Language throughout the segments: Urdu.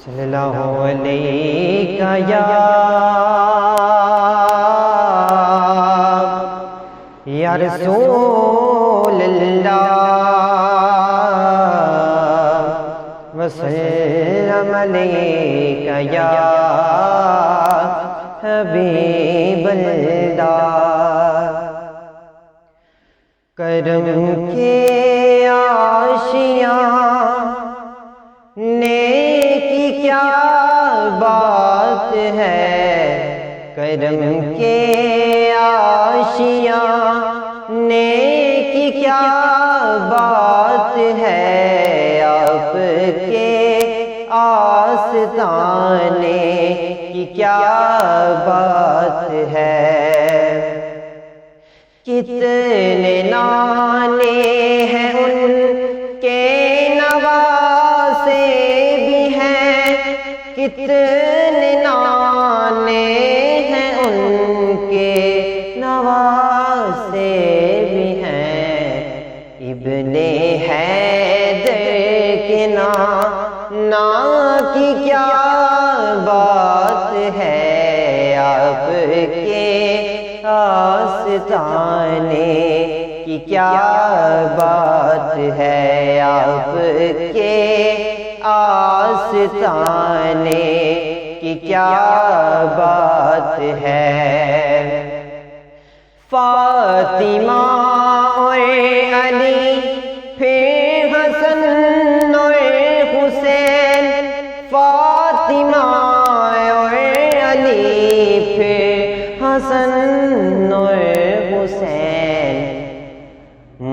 صلی اللہ علیہ یا رسول اللہ وسلم علیہ یا حبیب اللہ۔ کرم کے آشیاں نیکی کیا بات ہے، کرم کے آشیاں نیکی کیا بات ہے، آپ کے آستانے کی کیا بات ہے۔ کتنے نانے ہیں ان کے نواسے بھی ہیں، کتنے نانے ہیں ان کے نواسے بھی ہیں۔ ابن حیدر کے نا کی کیا بات ہے، آپ کے آستانے کی کیا بات ہے، آپ کے آستانے کی کیا بات ہے۔ فاطمہ اور علی پھر حسن اور حسین، فاطمہ اور علی پھر حسن اور حسین،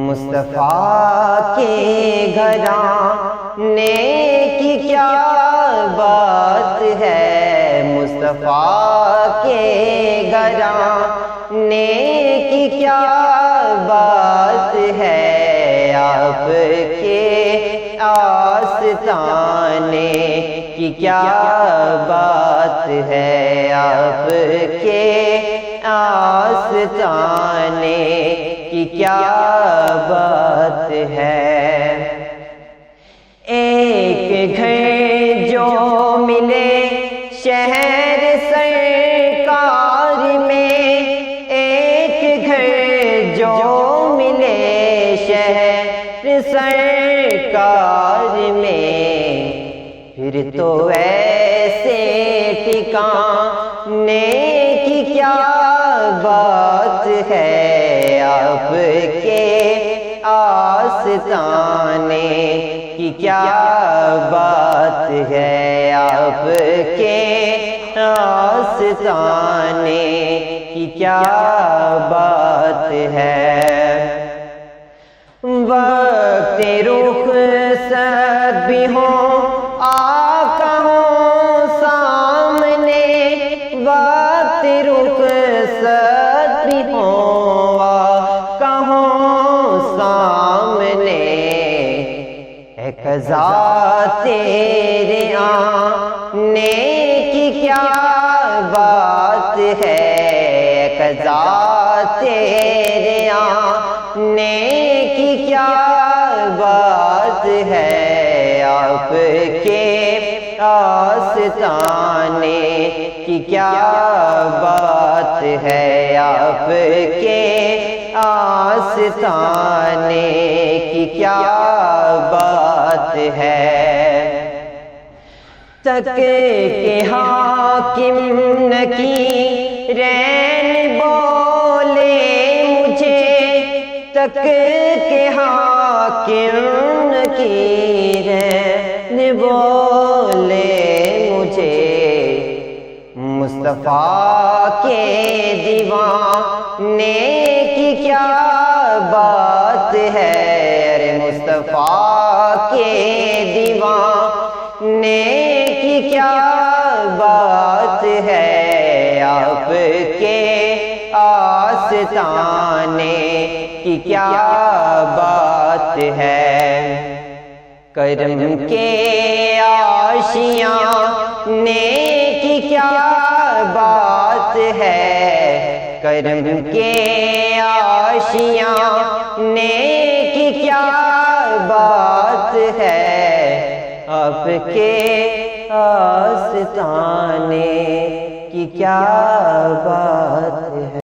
مصطفیٰ کے گھرانے کی کیا بات ہے، مصطفیٰ کے گھرانے کی کیا بات ہے، آپ کے آستانے کی کیا بات ہے، آپ کے آستانے کی کیا بات ہے۔ ایک گھر جو ملے شہر سرکار میں، ایک گھر جو ملے شہر سرکار میں، پھر تو ایسے ٹھکانے کی کیا بات ہے، آپ کے آستانے کی کیا بات ہے، آپ کے آستانے کی کیا بات ہے۔ وقت رخصت بھی ہوں آقا ہوں سامنے، وقت رخصت بھی ہوں آقا ہوں سامنے، اے قضا تیرے آنے کی کیا بات ہے، اے قضا تیرے آنے کی کیا بات ہے، آپ کے آستانے کی کیا بات ہے، آپ کے آستانے کی کیا بات ہے۔ تک کے حاکم نکیرین بولے مجھے، تک کے حاکم نکیرین بولے مجھے، مصطفیٰ کے دیوانے کی کیا بات ہے، ارے مصطفیٰ کے دیوانے کی کیا بات ہے، آپ کے آستانے کی کیا بات ہے۔ کرم کے آشیاں نیکی کیا بات ہے، کرم کے آشیاں نیکی کیا بات ہے، آپ کے آستانے کی کیا بات ہے۔